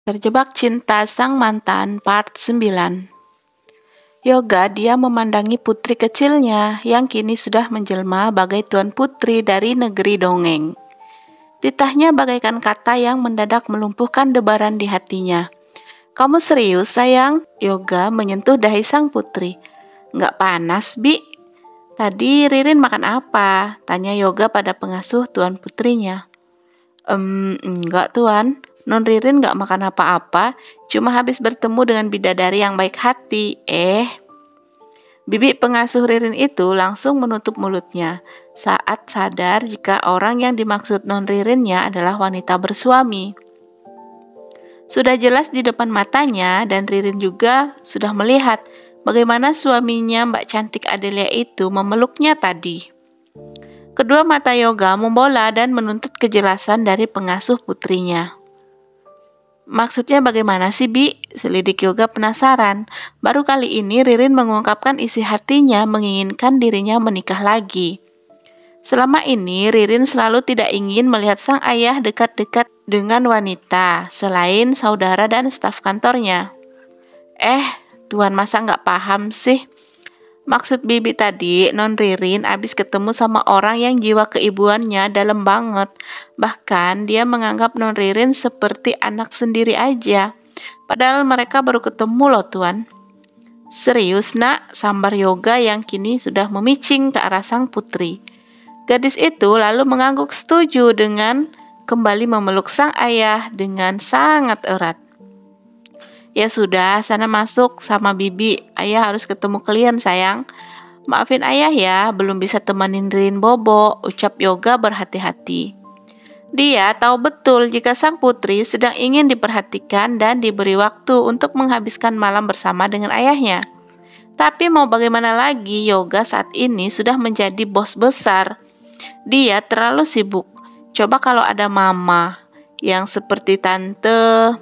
Terjebak Cinta Sang Mantan Part 9. Yoga dia memandangi putri kecilnya yang kini sudah menjelma bagai tuan putri dari negeri dongeng. Titahnya bagaikan kata yang mendadak melumpuhkan debaran di hatinya. "Kamu serius, sayang?" Yoga menyentuh dahi sang putri. "Nggak panas, Bi?" "Tadi Ririn makan apa?" tanya Yoga pada pengasuh tuan putrinya. Enggak tuan, Non Ririn nggak makan apa-apa, cuma habis bertemu dengan bidadari yang baik hati." Bibi pengasuh Ririn itu langsung menutup mulutnya saat sadar jika orang yang dimaksud Non Ririnnya adalah wanita bersuami. Sudah jelas di depan matanya dan Ririn juga sudah melihat bagaimana suaminya Mbak cantik Adelia itu memeluknya tadi. Kedua mata Yoga membola dan menuntut kejelasan dari pengasuh putrinya. "Maksudnya bagaimana sih, Bi?" selidik Yoga penasaran. Baru kali ini Ririn mengungkapkan isi hatinya menginginkan dirinya menikah lagi. Selama ini Ririn selalu tidak ingin melihat sang ayah dekat-dekat dengan wanita selain saudara dan staf kantornya. Tuan masa nggak paham sih? Maksud Bibi tadi, Non Ririn abis ketemu sama orang yang jiwa keibuannya dalam banget. Bahkan dia menganggap Non Ririn seperti anak sendiri aja. Padahal mereka baru ketemu loh, Tuan. "Serius, Nak?" sambar Yoga yang kini sudah memicing ke arah sang putri. Gadis itu lalu mengangguk setuju dengan kembali memeluk sang ayah dengan sangat erat. "Ya sudah, sana masuk sama Bibi. Ayah harus ketemu klien, sayang." "Maafin ayah ya, belum bisa temanin Ririn bobo," ucap Yoga berhati-hati. Dia tahu betul jika sang putri sedang ingin diperhatikan dan diberi waktu untuk menghabiskan malam bersama dengan ayahnya. Tapi mau bagaimana lagi, Yoga saat ini sudah menjadi bos besar. Dia terlalu sibuk. Coba kalau ada mama yang seperti tante.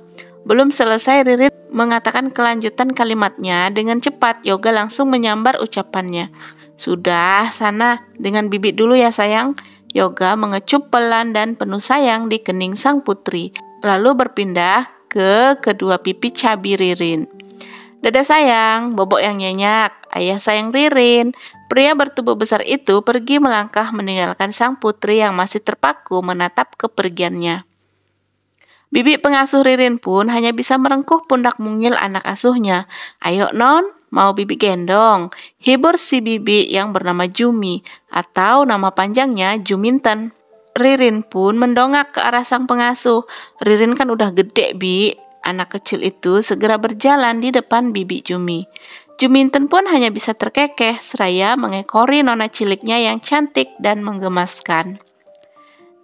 Belum selesai Ririn mengatakan kelanjutan kalimatnya dengan cepat, Yoga langsung menyambar ucapannya. "Sudah, sana dengan Bibi dulu ya sayang." Yoga mengecup pelan dan penuh sayang di kening sang putri, lalu berpindah ke kedua pipi cabi Ririn. "Dadah sayang," bobok yang nyenyak. "Ayah sayang Ririn." Pria bertubuh besar itu pergi melangkah meninggalkan sang putri yang masih terpaku menatap kepergiannya. Bibi pengasuh Ririn pun hanya bisa merengkuh pundak mungil anak asuhnya. "Ayo Non, mau Bibi gendong?" hibur si Bibi yang bernama Jumi atau nama panjangnya Juminten. Ririn pun mendongak ke arah sang pengasuh. "Ririn kan udah gede, Bi." Anak kecil itu segera berjalan di depan Bibi Jumi. Juminten pun hanya bisa terkekeh seraya mengekori nona ciliknya yang cantik dan menggemaskan.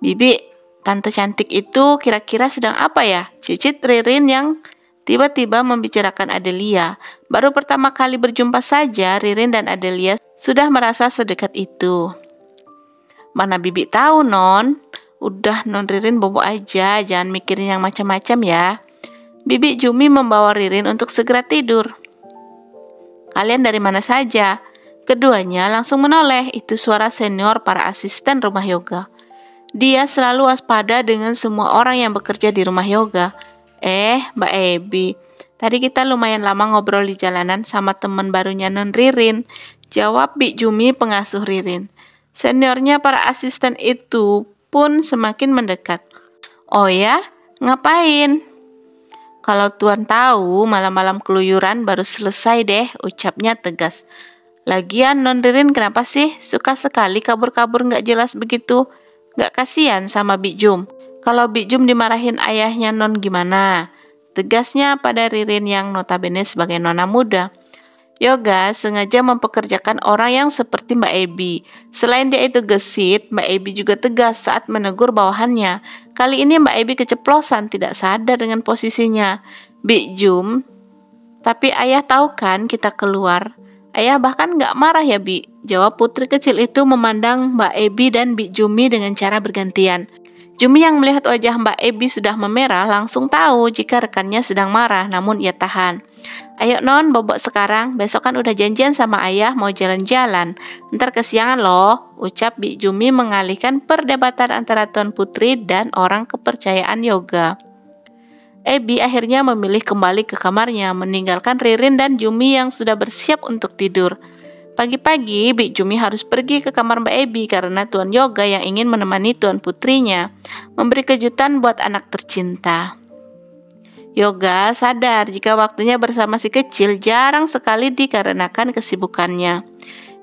"Bibi, tante cantik itu kira-kira sedang apa ya?" cicit Ririn yang tiba-tiba membicarakan Adelia. Baru pertama kali berjumpa saja Ririn dan Adelia sudah merasa sedekat itu. "Mana Bibi tahu, Non. Udah Non Ririn bobo aja, jangan mikirin yang macam-macam ya." Bibi Jumi membawa Ririn untuk segera tidur. "Kalian dari mana saja?" Keduanya langsung menoleh, itu suara senior para asisten rumah Yoga. Dia selalu waspada dengan semua orang yang bekerja di rumah Yoga. Mbak Ebi, tadi kita lumayan lama ngobrol di jalanan sama teman barunya Non Ririn," jawab Bi Jumi pengasuh Ririn. Seniornya para asisten itu pun semakin mendekat. "Oh ya, ngapain?" "Kalau Tuan tahu, malam-malam keluyuran baru selesai deh," ucapnya tegas. "Lagian Non Ririn kenapa sih suka sekali kabur-kabur nggak jelas begitu? Nggak kasihan sama Bi Jum? Kalau Bi Jum dimarahin ayahnya Non gimana?" tegasnya pada Ririn yang notabene sebagai nona muda. Yoga sengaja mempekerjakan orang yang seperti Mbak Ebi. Selain dia itu gesit, Mbak Ebi juga tegas saat menegur bawahannya. Kali ini Mbak Ebi keceplosan, tidak sadar dengan posisinya. "Bi Jum, tapi ayah tahu kan kita keluar?" "Ayah bahkan nggak marah ya, Bi?" jawab putri kecil itu memandang Mbak Ebi dan Bi Jumi dengan cara bergantian. Jumi yang melihat wajah Mbak Ebi sudah memerah langsung tahu jika rekannya sedang marah, namun ia tahan. "Ayo Non, bobok sekarang, besok kan udah janjian sama ayah mau jalan-jalan. Ntar kesiangan loh," ucap Bi Jumi mengalihkan perdebatan antara Tuan Putri dan orang kepercayaan Yoga. Abby akhirnya memilih kembali ke kamarnya, meninggalkan Ririn dan Jumi yang sudah bersiap untuk tidur. Pagi-pagi, Bik Jumi harus pergi ke kamar Mbak Abby karena Tuan Yoga yang ingin menemani Tuan Putrinya, memberi kejutan buat anak tercinta. Yoga sadar jika waktunya bersama si kecil jarang sekali dikarenakan kesibukannya.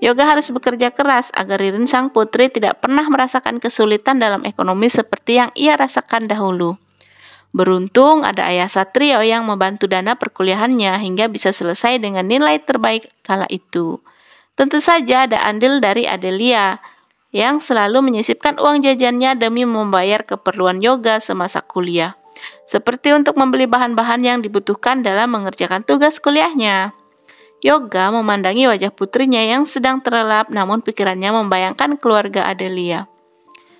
Yoga harus bekerja keras agar Ririn sang putri tidak pernah merasakan kesulitan dalam ekonomi seperti yang ia rasakan dahulu. Beruntung ada ayah Satrio yang membantu dana perkuliahannya hingga bisa selesai dengan nilai terbaik kala itu. Tentu saja ada andil dari Adelia yang selalu menyisipkan uang jajannya demi membayar keperluan Yoga semasa kuliah, seperti untuk membeli bahan-bahan yang dibutuhkan dalam mengerjakan tugas kuliahnya. Yoga memandangi wajah putrinya yang sedang terlelap, namun pikirannya membayangkan keluarga Adelia.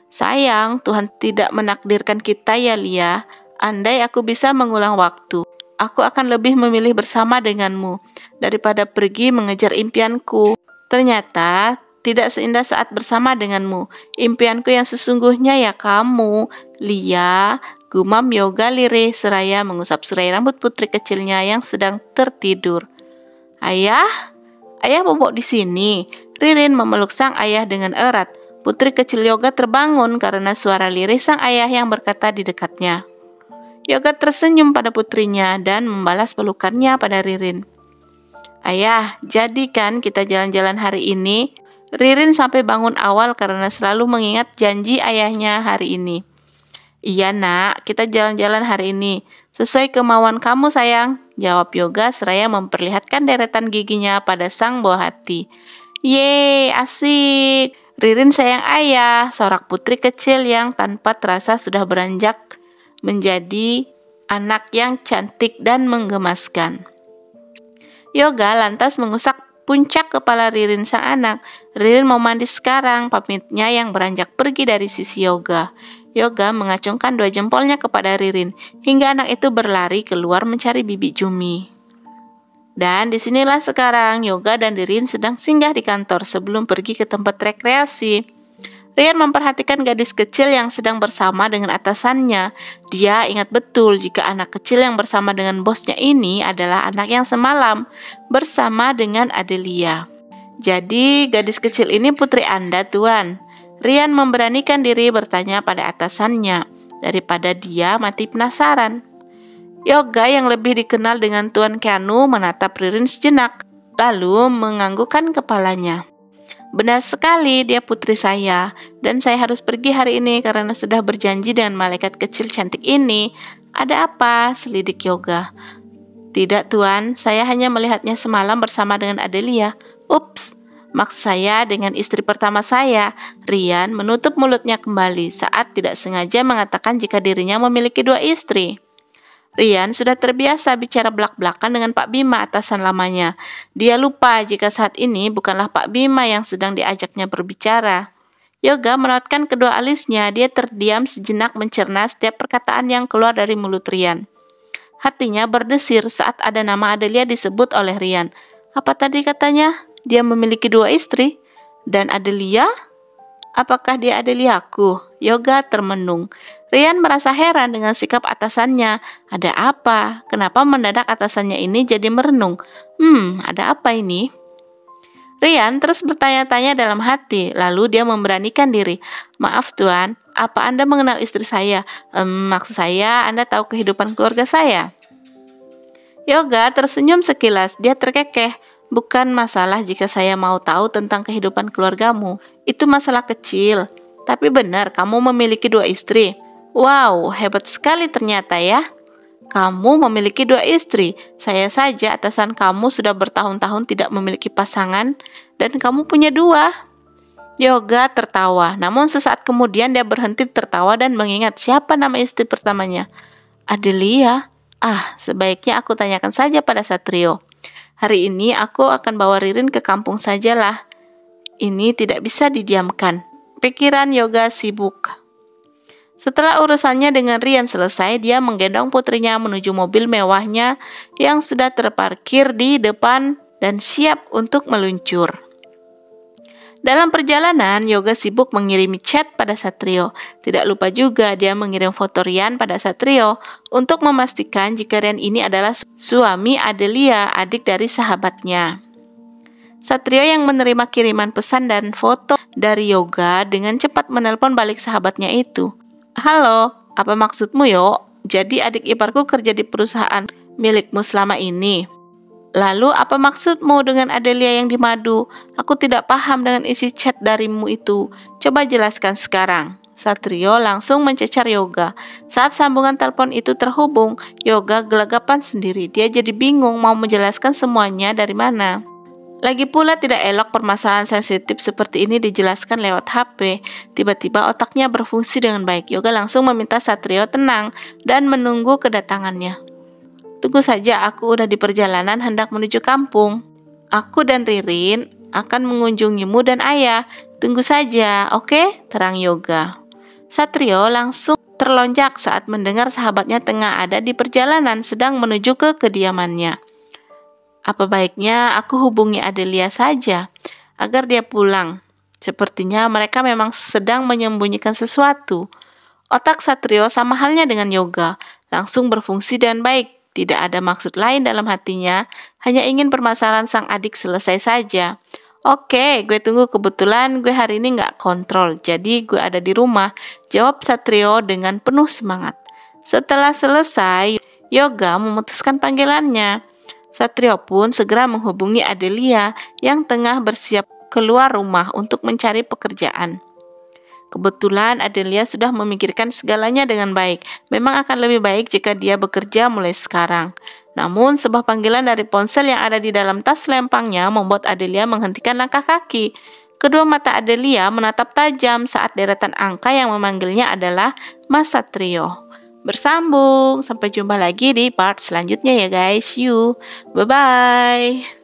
Sayang, Tuhan tidak menakdirkan kita ya Lia. Andai aku bisa mengulang waktu, aku akan lebih memilih bersama denganmu daripada pergi mengejar impianku. Ternyata tidak seindah saat bersama denganmu. Impianku yang sesungguhnya ya kamu, Lia, gumam Yoga lirih seraya mengusap surai rambut putri kecilnya yang sedang tertidur. Ayah? Ayah bobok di sini. Ririn memeluk sang ayah dengan erat. Putri kecil Yoga terbangun karena suara lirih sang ayah yang berkata di dekatnya. Yoga tersenyum pada putrinya dan membalas pelukannya pada Ririn. Ayah, jadi kan kita jalan-jalan hari ini? Ririn sampai bangun awal karena selalu mengingat janji ayahnya hari ini. Iya nak, kita jalan-jalan hari ini. Sesuai kemauan kamu sayang, jawab Yoga seraya memperlihatkan deretan giginya pada sang buah hati. Yeay, asik. Ririn sayang ayah, sorak putri kecil yang tanpa terasa sudah beranjak menjadi anak yang cantik dan menggemaskan. Yoga lantas mengusap puncak kepala Ririn sang anak. Ririn mau mandi sekarang, pamitnya yang beranjak pergi dari sisi Yoga. Yoga mengacungkan dua jempolnya kepada Ririn, hingga anak itu berlari keluar mencari Bibi Jumi. Dan disinilah sekarang Yoga dan Ririn sedang singgah di kantor sebelum pergi ke tempat rekreasi. Rian memperhatikan gadis kecil yang sedang bersama dengan atasannya. Dia ingat betul jika anak kecil yang bersama dengan bosnya ini adalah anak yang semalam bersama dengan Adelia. Jadi gadis kecil ini putri Anda, Tuan? Rian memberanikan diri bertanya pada atasannya daripada dia mati penasaran. Yoga yang lebih dikenal dengan Tuan Keanu menatap Ririn sejenak, lalu menganggukkan kepalanya. Benar sekali, dia putri saya, dan saya harus pergi hari ini karena sudah berjanji dengan malaikat kecil cantik ini. Ada apa? Selidik Yoga. Tidak, Tuan, saya hanya melihatnya semalam bersama dengan Adelia. Ups, maksud saya dengan istri pertama saya. Rian menutup mulutnya kembali saat tidak sengaja mengatakan jika dirinya memiliki dua istri. Rian sudah terbiasa bicara belak-belakan dengan Pak Bima, atasan lamanya. Dia lupa jika saat ini bukanlah Pak Bima yang sedang diajaknya berbicara. Yoga merautkan kedua alisnya. Dia terdiam sejenak mencerna setiap perkataan yang keluar dari mulut Rian. Hatinya berdesir saat ada nama Adelia disebut oleh Rian. Apa tadi katanya? Dia memiliki dua istri? Dan Adelia? Apakah dia Adeliaku? Yoga termenung. Rian merasa heran dengan sikap atasannya. Ada apa? Kenapa mendadak atasannya ini jadi merenung? Ada apa ini? Rian terus bertanya-tanya dalam hati, lalu dia memberanikan diri. Maaf Tuan, apa Anda mengenal istri saya? Maksud saya, Anda tahu kehidupan keluarga saya? Yoga tersenyum sekilas, dia terkekeh. Bukan masalah jika saya mau tahu tentang kehidupan keluargamu. Itu masalah kecil. Tapi benar, kamu memiliki dua istri. Wow, hebat sekali ternyata ya. Kamu memiliki dua istri. Saya saja atasan kamu sudah bertahun-tahun tidak memiliki pasangan, dan kamu punya dua. Yoga tertawa, namun sesaat kemudian dia berhenti tertawa dan mengingat siapa nama istri pertamanya. Adelia. Sebaiknya aku tanyakan saja pada Satrio. Hari ini aku akan bawa Ririn ke kampung sajalah. Ini tidak bisa didiamkan. Pikiran Yoga sibuk. Setelah urusannya dengan Rian selesai, dia menggendong putrinya menuju mobil mewahnya yang sudah terparkir di depan dan siap untuk meluncur. Dalam perjalanan, Yoga sibuk mengirimi chat pada Satrio. Tidak lupa juga dia mengirim foto Rian pada Satrio untuk memastikan jika Rian ini adalah suami Adelia, adik dari sahabatnya. Satrio yang menerima kiriman pesan dan foto dari Yoga dengan cepat menelpon balik sahabatnya itu. "Halo, apa maksudmu, Yo? Jadi adik iparku kerja di perusahaan milikmu selama ini? Lalu apa maksudmu dengan Adelia yang di Madu? Aku tidak paham dengan isi chat darimu itu. Coba jelaskan sekarang." Satrio langsung mencecar Yoga. Saat sambungan telepon itu terhubung, Yoga gelagapan sendiri. Dia jadi bingung mau menjelaskan semuanya dari mana. Lagi pula tidak elok permasalahan sensitif seperti ini dijelaskan lewat HP. Tiba-tiba otaknya berfungsi dengan baik. Yoga langsung meminta Satrio tenang dan menunggu kedatangannya. "Tunggu saja, aku udah di perjalanan hendak menuju kampung. Aku dan Ririn akan mengunjungimu dan ayah. Tunggu saja, oke?" terang Yoga. Satrio langsung terlonjak saat mendengar sahabatnya tengah ada di perjalanan sedang menuju ke kediamannya. Apa baiknya aku hubungi Adelia saja agar dia pulang? Sepertinya mereka memang sedang menyembunyikan sesuatu. Otak Satrio sama halnya dengan Yoga, langsung berfungsi dengan baik. Tidak ada maksud lain dalam hatinya, hanya ingin permasalahan sang adik selesai saja. "Oke, gue tunggu, kebetulan gue hari ini nggak kontrol, jadi gue ada di rumah," jawab Satrio dengan penuh semangat. Setelah selesai, Yoga memutuskan panggilannya. Satrio pun segera menghubungi Adelia yang tengah bersiap keluar rumah untuk mencari pekerjaan. Kebetulan Adelia sudah memikirkan segalanya dengan baik. Memang akan lebih baik jika dia bekerja mulai sekarang. Namun, sebuah panggilan dari ponsel yang ada di dalam tas lempangnya membuat Adelia menghentikan langkah kaki. Kedua mata Adelia menatap tajam saat deretan angka yang memanggilnya adalah Mas Satrio. Bersambung, sampai jumpa lagi di part selanjutnya ya guys. See you, bye-bye.